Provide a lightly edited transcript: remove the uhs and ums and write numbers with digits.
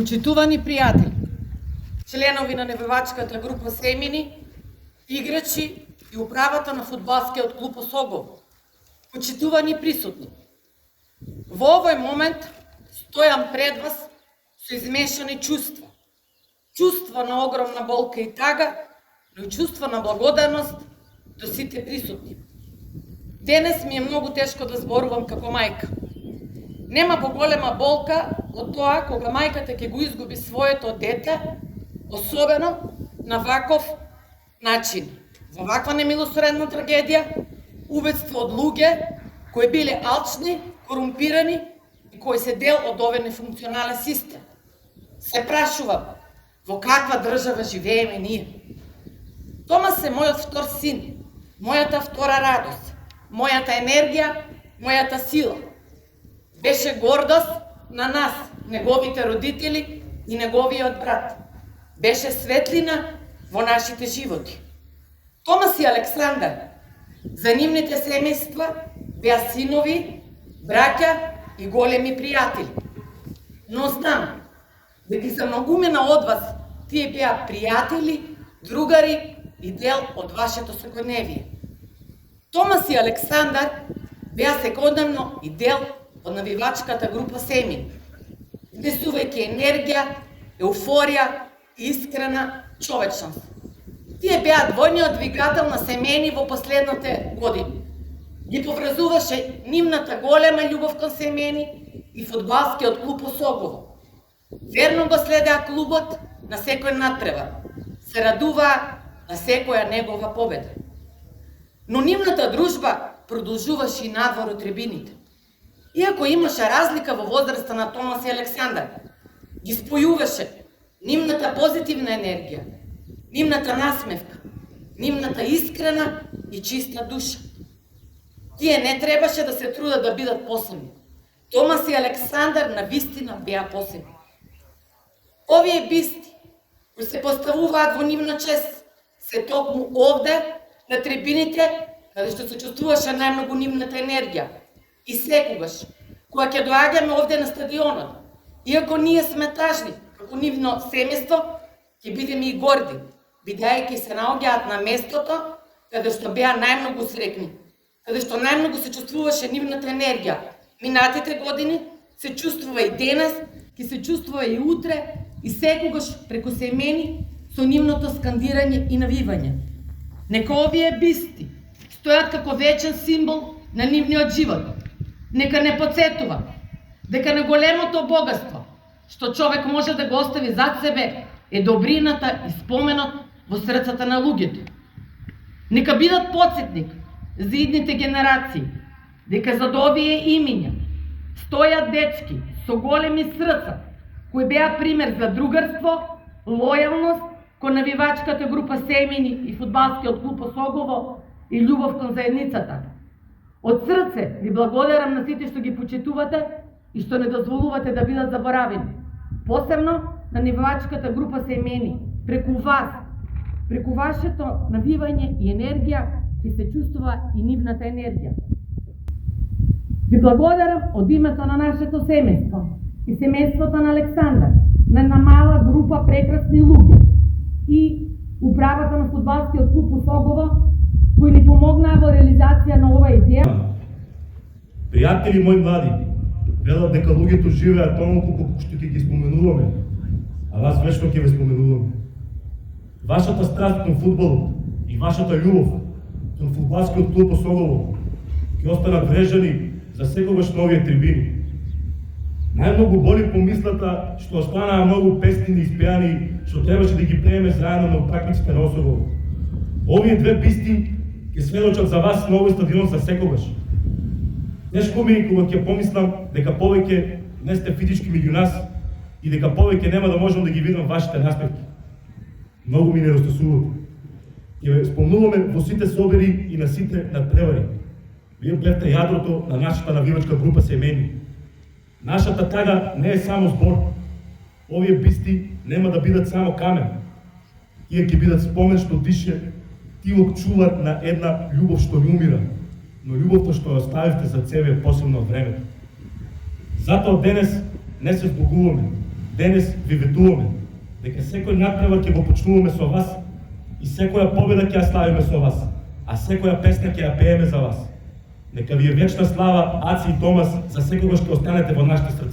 Почитувани пријатели, членови на невивачката група Семини, играчи и управата на фудбалскиот клуб Осогово, почитувани присутни. Во овој момент стојам пред вас со измешани чувства. Чувства на огромна болка и тага, но и чувства на благодарност до сите присутни. Денес ми е многу тешко да зборувам како мајка. Нема поголема болка од тоа кога мајката ќе го изгуби своето дете, особено на ваков начин. Во ваква немилосредна трагедија, убедство од луѓе кои биле алчни, корумпирани и кои се дел од овој нефункционален систем. Се прашувам, во каква држава живееме ние? Томас е мојот втор син, мојата втора радост, мојата енергија, мојата сила. Беше гордост на нас, неговите родители и неговиот брат. Беше светлина во нашите животи. Томас и Александар, за нивните семејства беа синови, браќа и големи пријатели. Но знам дека за многумина од вас тие беа пријатели, другари и дел од вашето секојдневие. Томас и Александар беа секојдневно и дел од навивачката група Семин, внесувајќи енергија, еуфорија и искрена човечност. Тие беа двојниот двигател на Семени во последните години. Ги поврзуваше нивната голема љубов кон Семени и фудбалскиот клуб Осогово. Верно го следеа клубот на секој надпревар, се радуваа на секоја негова победа. Но нивната дружба продолжуваше и надвор од трибините. Иако имаше разлика во возраста на Томас и Александар, ги спојуваше нивната позитивна енергија, нивната насмевка, нивната искрена и чиста душа. Тие не требаше да се трудат да бидат посебни. Томас и Александар навистина беа посебни. Овие бисти, кои се поставуваат во нивна чест, се токму овде, на трибините, каде што се чувствуваше најмногу нивната енергија. И секогаш, кога ќе доаѓаме овде на стадионот, иако ние сме тажни, како нивно семејство, ќе бидеме и горди, бидејќи се наоѓаат на местото каде што беа најмногу среќни, каде што најмногу се чувствуваше нивната енергија. Минатите години се чувствува и денес, ќе се чувствува и утре, и секогаш преку Семени со нивното скандирање и навивање. Нека овие бисти стојат како вечен символ на нивниот живот. Нека не подсетува дека на големото богатство што човек може да го остави зад себе е добрината и споменот во срцата на луѓето. Нека бидат подсетник за идните генерации дека зад овие имиња стојат дечки со големи срца кои беа пример за другарство, лојалност кон навивачката група Семини и фудбалскиот клуб Осогово и љубов кон заедницата. Од срце ви благодарам на сите што ги почитувате и што не дозволувате да бидат заборавени. Посебно на навивачката група Семени. Преку вас, преку вашето навивање и енергија, ќе се чувствува и нивната енергија. Ви благодарам од името на нашето семејство и семејството на Александар, на една мала група прекрасни луѓе и управата на фудбалскиот клуб Осогово, кои ни помогнаа во реализација на оваа идеја. Пријатели мои млади, велат дека луѓето живеат толку колку што ќе ги споменуваме, а вас вечно ќе ве споменуваме. Вашата страст кон фудбалот и вашата љубов кон фудбалскиот клуб Осогово ќе останат врежани за секогаш на овие трибини. Најмногу боли помислата што останаа многу песни испеани што требаше да ги пееме заедно на утакмиците на Осогово. Овие две бисти ќе сведочат за вас на овој стадион за секогаш. Тешко ми е кога ќе помислам дека повеќе не сте физички меѓу нас и дека повеќе нема да можам да ги видам вашите насмевки. Многу ми недостасуват. Ќе ве спомнуваме во сите собери и на сите надпревари. Вие бевте јадрото на нашата навивачка група Семени. Нашата тага не е само збор. Овие бисти нема да бидат само камен. Тие ќе бидат спомен што дише, тилок чувар на една љубов што не умира, но љубовта што оставивте за себе е посебно од времето. Затоа денес не се збогуваме, денес ви ветуваме дека секој надпревар ќе го почнуваме со вас и секоја победа ќе ја славиме со вас, а секоја песна ќе ја пееме за вас. Нека ви е вечна слава, Аци и Томас, за секогаш ќе останете во нашите срца.